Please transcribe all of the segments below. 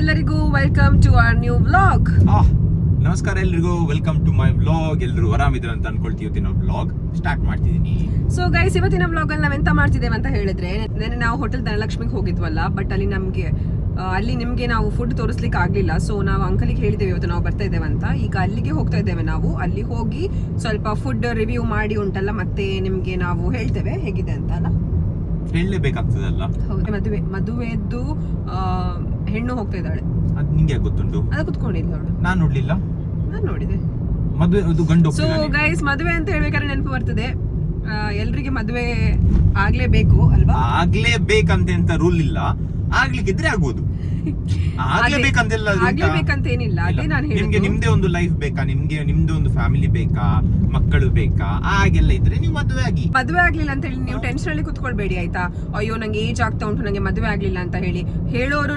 ಎಲ್ಲರಿಗೂ welcome to our new vlog. ನಮಸ್ಕಾರ ಎಲ್ರಿಗೂ, ವೆಲ್ಕಮ್ ಟು ಮೈ ವ್ಲಾಗ್. ಎಲ್ಲರೂ ಆರಾಮಿದ್ರು ಅಂತ ಅನ್ಕೊಳ್ತೀವಿ. ಇವತ್ತಿನ ವ್ಲಾಗ್ ಸ್ಟಾರ್ಟ್ ಮಾಡ್ತಿದ್ದೀನಿ. ಸೊ ಗೈಸ್, ಇವತ್ತಿನ ವ್ಲಾಗ್ ಅಲ್ಲಿ ನಾವೆಂತ ಮಾಡ್ತಿದ್ದೇವೆ ಅಂತ ಹೇಳಿದ್ರೆ, ನೆನ್ನೆ ನಾವು ಹೋಟೆಲ್ ಧನಲಕ್ಷ್ಮಿಗೆ ಹೋಗಿದ್ವಲ್ಲ, ಬಟ್ ಅಲ್ಲಿ ನಿಮ್ಗೆ ನಾವು ಫುಡ್ ತೋರಿಸ್ಲಿಕ್ಕೆ ಆಗ್ಲಿಲ್ಲ. ಸೊ ನಾವು ಅಂಕಲಿಗೆ ಹೇಳಿದ್ದೇವೆ ಇವತ್ತು ನಾವು ಬರ್ತಾ ಇದ್ದೇವೆ ಅಂತ. ಈಗ ಅಲ್ಲಿಗೆ ಹೋಗ್ತಾ ಇದ್ದೇವೆ ನಾವು. ಅಲ್ಲಿ ಹೋಗಿ ಸ್ವಲ್ಪ ಫುಡ್ ರಿವ್ಯೂ ಮಾಡಿ ಉಂಟಲ್ಲ, ಮತ್ತೆ ನಿಮ್ಗೆ ನಾವು ಹೇಳ್ತೇವೆ ಹೇಗಿದೆ ಅಂತ. ಅಲ್ಲ, ಹೇಳಲೇಬೇಕಾಗ್ತದಲ್ಲ. ಹೌದು, ಮದುವೆದ್ದು ಹೆಣ್ಣು ಹೋಗ್ತಾ ಇದ್ದಾಳೆ. ಅದು ನಿಂಗೆ ಗೊತ್ತುಂಟು? ಅದು ಕುತ್ಕೊಂಡಿಲ್ಲ ಅವಳು. ನಾನು ನೋಡ್ಲಿಲ್ಲ. ನಾನು ನೋಡಿದೆ. ಮದುವೆ ಗಂಡು. ಸೊ ಗೈಸ್, ಮದುವೆ ಅಂತ ಹೇಳ್ಬೇಕಾದ್ರೆ ನೆನಪು ಬರ್ತದೆ, ಎಲ್ರಿಗೆ ಮದುವೆ ಆಗ್ಲೇಬೇಕು ಅಲ್ವಾ? ಆಗ್ಲೇಬೇಕಂತ ರೂಲ್ ಇಲ್ಲ. ಆಗ್ಲಿಕ್ಕಿದ್ರೆ ಆಗ್ಬೋದು, ಆಗ್ಲೇಬೇಕಂತ ಏನಿಲ್ಲ. ಅದೇ ನಾನು ನಿಮ್ಗೆ ನಿಮ್ದೇ ಒಂದು ಲೈಫ್ ಬೇಕಾ, ನಿಮ್ದೇ ಒಂದು ಫ್ಯಾಮಿಲಿ ಬೇಕಾ, ಮಕ್ಕಳು ಬೇಕಾ, ಹಾಗೆಲ್ಲ ಇದ್ರೆ ನೀವು ಮದುವೆ ಆಗ್ಲಿಲ್ಲ ಅಂತ ಹೇಳಿ ನೀವು ಟೆನ್ಷನ್ ಅಲ್ಲಿ ಕುತ್ಕೊಳ್ಬೇಡಿ, ಆಯ್ತಾ? ಅಯ್ಯೋ ನಂಗೆ ಏಜ್ ಆಗ್ತಾ ಉಂಟು, ನಂಗೆ ಮದುವೆ ಆಗ್ಲಿಲ್ಲ ಅಂತ ಹೇಳಿ ಹೇಳೋರು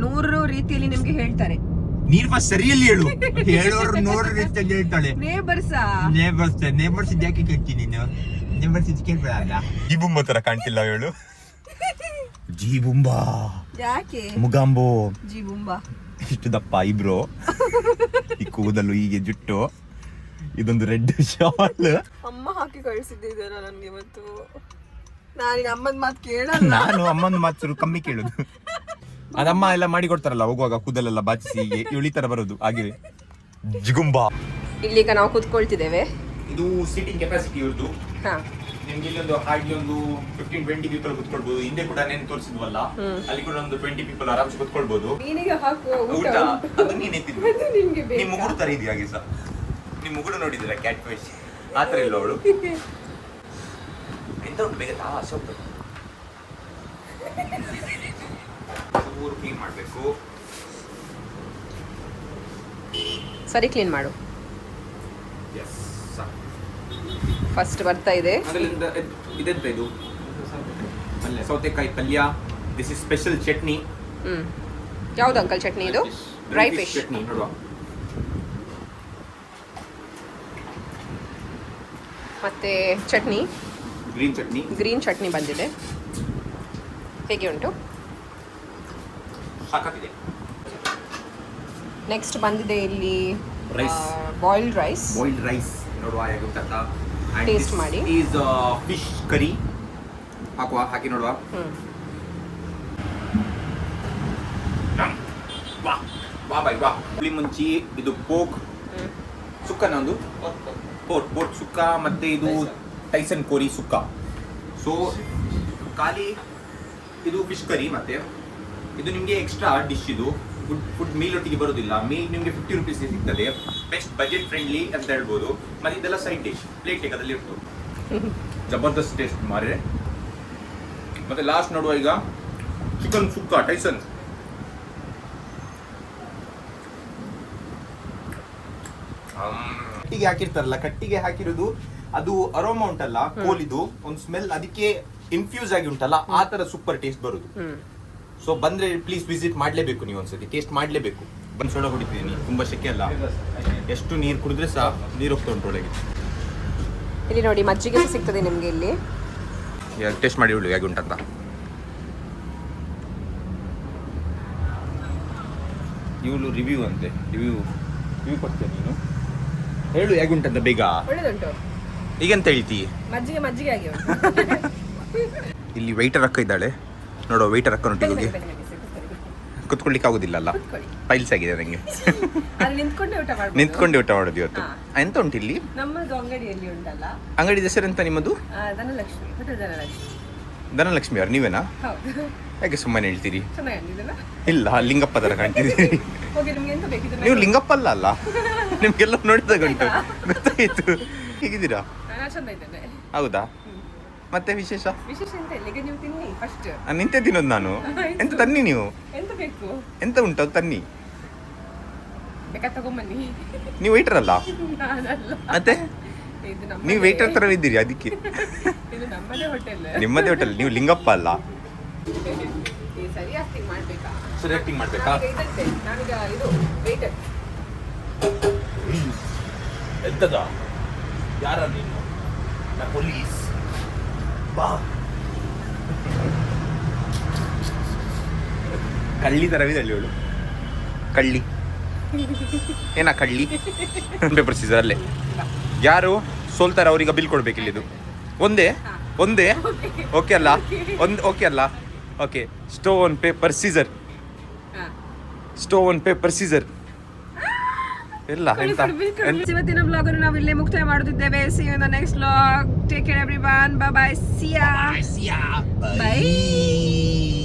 ನೂರು ರೀತಿಯಲ್ಲಿ ನಿಮ್ಗೆ ಹೇಳ್ತಾರೆ. ನೀರ್ ಫಸ್ಟ್ ಸರಿಯಲ್ಲಿ ಹೇಳು. ಹೇಳೋರು 100 ರೀತಿಯಲ್ಲಿ ಹೇಳ್ತಾಳೆ. ನೇಬರ್ಸ್ ಯಾಕೆ ಕೇಳ್ತೀನಿ ನೀನು? ನೇಬರ್ಸ್ ಕೇಳ್ಬೇಡ. ಜೀಬುಂಬ ತರ ಕಾಣ್ತಿಲ್ಲ ಹೇಳು. ಜೀಬುಂಬಾ ಯಾಕೆ? ಮುಗಾಂಬೋ ಜೀಬುಂಬಾ. ಇಷ್ಟು ದಪ್ಪ ಇಬ್ರು, ಈ ಕೂದಲು ಹೀಗೆ ಜುಟ್ಟು, ಇದೊಂದು ರೆಡ್ ಶಾಲ್. ಅಮ್ಮ ಹಾಕಿ ಕಳಿಸಿದ್ದಿದ್ದಾರ ನನ್ಗೆ ಇವತ್ತು. ನಾನು ಅಮ್ಮನ ಮಾತು ಕೇಳಲ್ಲ. ನಾನು ಅಮ್ಮನ ಮಾತು ಕಮ್ಮಿ ಕೇಳುದು. ಅದಮ್ಮ ಎಲ್ಲ ಮಾಡಿ ಕೊಡ್ತಾರಲ್ಲ ಹೋಗುವಾಗ, ಕೂದಲೆಲ್ಲ ಬಾಚಿಸಿ ಹೀಗೆ ಇವಳಿ ತರ ಬರೋದು. ಹಾಗೆ ಜಿಗುಂಬಾ. ಇಲ್ಲಿಗ ನಾವು ಕೂತ್ಕೊಳ್ತಿದ್ದೇವೆ. ಇದು ಸೀಟಿಂಗ್ ಕೆಪಾಸಿಟಿ ಇರುದು. ನಿಮ್ಗೆ ಇಲ್ಲೊಂದು ಹಾಗೆ ಒಂದು 15-20 ಪೀಪಲ್ ಕುತ್ಕೊಳ್ಬಹುದು. ಹಿಂದೆ ಕೂಡ ನೆನ್ ತೋರಿಸಿದ್ವಲ್ಲ, ಅಲ್ಲಿ ಕೂಡ ಒಂದು 20 ಪೀಪಲ್ ಆರಾಮ್ಸಿ ಕುತ್ಕೊಳ್ಬಹುದು. ಊಟ ಅದು ನೀನೇ ತಿನ್ನು. ನಿಮ್ ಮುಗುಡು ತರ ಇದೆಯಾ ಹಾಗೆ ಸಹ? ನಿಮ್ ಮುಗುಡು ನೋಡಿದಿರ? ಕ್ಯಾಟ್ ಫಿಶ್ ಆತರ ಇಲ್ಲ ಅವಳು. ಎಂತ ಉಂಟು ಬೇಗ ಆಸೆ ಹೋಗ್ತದೆ. ಊರು ಕ್ಲೀನ್ ಮಾಡ್ಬೇಕು. ಸರಿ, ಕ್ಲೀನ್ ಮಾಡು. ಫಸ್ಟ್ ಬರ್ತಾ ಇದೆ. ಇದೆಂತ ಇದು? ಸೌತೆಕಾಯಿ ಪಲ್ಯ. This is special chutney. ಯಾವ್ದು ಅಂಕಲ್ ಚಟ್ನಿ ಇದು? Dry fish chutney. ನೋಡುವ, ಮತ್ತೆ ಚಟ್ನಿ, ಗ್ರೀನ್ ಚಟ್ನಿ ಬಂದಿದೆ. ಹೇಗೆ ಉಂಟು? ಸಾಕಾಗಿದೆ. ನೆಕ್ಸ್ಟ್ ಬಂದಿದೆ ಇಲ್ಲಿ ರೈಸ್, ಬಾಯ್ಲ್ಡ್ ರೈಸ್. ನೋಡುವ ಹೇಗೆ ಉಂಟಂತ. ಟೇಸ್ಟ್ ಮಾಡಿ. Is fish curry. ಹಾಕಿ ನೋಡುವ. ಹುಳಿ ಮುಂಚಿ, ಇದು ಪೋಕ್ ಸುಕ್ಕ, ನಂದು ಪೋರ್ಟ್ ಸುಕ್ಕ, ಮತ್ತೆ ಇದು ಟೈಸನ್ ಕೋರಿ ಸುಕ್ಕ. ಸೊ ಖಾಲಿ ಇದು ಫಿಶ್ ಕರಿ. ಮತ್ತೆ ಇದು ನಿಮಗೆ ಎಕ್ಸ್ಟ್ರಾ ಡಿಶ್. ಇದು ಫುಡ್ ಮೀಲ್ ಒಟ್ಟಿಗೆ ಬರೋದಿಲ್ಲ. ಮೀಲ್ ನಿಮಗೆ 50 ರೂಪೀಸ್ ಸಿಗ್ತದೆ. ಬೆಸ್ಟ್ ಬಜೆಟ್ ಫ್ರೆಂಡ್ಲಿ ಅಂತ ಹೇಳ್ಬೋದು. ಮತ್ತೆ ಇದೆಲ್ಲ ಸೈಡ್ ಡಿಶ್, ಪ್ಲೇಟ್ ಅದರಲ್ಲಿ ಇತ್ತು. ಜಬರ್ದಸ್ತ್ ಟೇಸ್ಟ್ ಮಾರೆ. ಮತ್ತೆ ಲಾಸ್ಟ್ ನೋಡುವ, ಈಗ ಚಿಕನ್ ಸುಕ್ಕ ಟೈಸನ್. ಕಟ್ಟಿಗೆ ಹಾಕಿರ್ತಾರಲ್ಲ, ಕಟ್ಟಿಗೆ ಹಾಕಿರೋದು ಅದು ಅರೋಮಾ ಉಂಟಲ್ಲ, ಕೋಲಿದು ಒಂದು ಸ್ಮೆಲ್ ಅದಕ್ಕೆ ಇನ್ಫ್ಯೂಸ್ ಆಗಿ ಉಂಟಲ್ಲ, ಆ ತರ ಸೂಪರ್ ಟೇಸ್ಟ್ ಬರುದು. ಸೊ ಬಂದ್ರೆ ಪ್ಲೀಸ್ ವಿಸಿಟ್ ಮಾಡ್ಲೇಬೇಕು, ನೀವು ಒಂದ್ಸತಿ ಟೇಸ್ಟ್ ಮಾಡ್ಲೇಬೇಕು. ಬಂದು ಸೋಡಾ ಕುಡಿತೀನಿ, ತುಂಬಾ ಶೆಕೆ ಅಲ್ಲ. ಎಷ್ಟು ನೀರು ಕುಡಿದ್ರೆ ಸಹ ನೀರು ಹೋಗ್ತಾ ಉಂಟು ಒಳಗೆ. ಇಲ್ಲಿ ನೋಡಿ, ಮಜ್ಜಿಗೆ ಸಿಗ್ತದೆ ನಿಮ್ಗೆ ಇಲ್ಲಿ. ಟೇಸ್ಟ್ ಮಾಡಿ ಹೇಳು ಹೇಗೆ ಉಂಟಂತ. ಇವಳು ರಿವ್ಯೂ ಅಂತೆ, ರಿವ್ಯೂ ಕೊಡ್ತೇನೆ. ನೀನು ಹೇಳು ಹೇಗೆ ಉಂಟಂತ ಬೇಗ. ಒಳ್ಳೆದುಂಟು. ಈಗಂತ ಹೇಳ್ತಿ? ಮಜ್ಜಿಗೆ ಆಗಿ ಇಲ್ಲಿ ವೈಟರ್ ಅಕ್ಕ ಇದ್ದಾಳೆ. ನೋಡೋ, ವೈಟರ್ ಅಕ್ಕ ನೊಟ್ಟಿಗೆ ಹೋಗಿ ಕುತ್ಕೊಳ್ಳಿಕ್ಕೆ ಆಗುದಿಲ್ಲ ಅಲ್ಲ, ಪೈಲ್ಸ್ ಆಗಿದೆ ನನಗೆ. ನಿಂತ್ಕೊಂಡೆ ಊಟ ಮಾಡೋದು ಇವತ್ತು. ಎಂತ ಉಂಟು ಇಲ್ಲಿ? ನಮ್ಮದು ಅಂಗಡಿಯಲ್ಲಿ ಉಂಟಲ್ಲ. ಅಂಗಡಿ ಹೆಸರು ಎಂತ ನಿಮ್ಮದು? ಧನಲಕ್ಷ್ಮಿ ಅವ್ರು ನೀವೇನಾ? ಯಾಕೆ ಸುಮ್ಮನೆ ಹೇಳ್ತೀರಿ? ಇಲ್ಲ, ಲಿಂಗಪ್ಪ ತರ ಕಾಣ್ತಿದ್ದೀರಿ ನೀವು. ಲಿಂಗಪ್ಪ ಅಲ್ಲ ನಿಮ್ಗೆಲ್ಲ ನೋಡಿದಾಗ ಉಂಟು, ಗೊತ್ತಾಯ್ತು. ಹೇಗಿದ್ದೀರಾ? ಹೌದಾ? ಮತ್ತೆ ವಿಶೇಷ ನಿಂತೆ ತಿನ್ನೋದು ನಾನು. ಎಂತ ತನ್ನಿ ನೀವು? ಎಂತ ಉಂಟು ಅದು ತನ್ನಿ. ನೀವು ವೇಟರ್ ಅಲ್ಲ ಮತ್ತೆ? ನೀವು ವೇಟರ್ ತರ ಇದ್ದೀರಿ, ಅದಕ್ಕೆ. ನಿಮ್ಮದೇ ಹೋಟೆಲ್, ನೀವು ಲಿಂಗಪ್ಪ ಅಲ್ಲ. ಸರಿ ಆಕ್ಟಿಂಗ್ ಮಾಡ್ಬೇಕಾ? ಎಂತದ? ಯಾರ ನೀನು? ನಾ ಪೊಲೀಸ್. ಬಾ. ಕಳ್ಳಿ ತರವಿದೆ ಅಲ್ಲಿ ಅವಳು. ಕಳ್ಳಿ ಏನ ಕಳ್ಳಿ ಪೇಪರ್ ಸೀಸರ್ ಅಲ್ಲೇ ಯಾರು ಸೋಲ್ತಾರೆ ಅವ್ರಿಗೆ ಬಿಲ್ ಕೊಡ್ಬೇಕಿಲ್ಲ ಇದು ಒಂದೇ ಓಕೆ ಅಲ್ಲ ಓಕೆ ಅಲ್ಲ ಓಕೆ ಸ್ಟೋನ್ ಪೇಪರ್ ಸೀಸರ್ ಇಲ್ಲ ಎಂತ ಇವತ್ತಿನ ಬ್ಲಾಗ್ ಅನ್ನು ನಾವು ಇಲ್ಲೇ ಮುಕ್ತಾಯ ಮಾಡುತ್ತಿದ್ದೇವೆ. See you in the next blog. Take care everyone. Bye bye. See ya. By.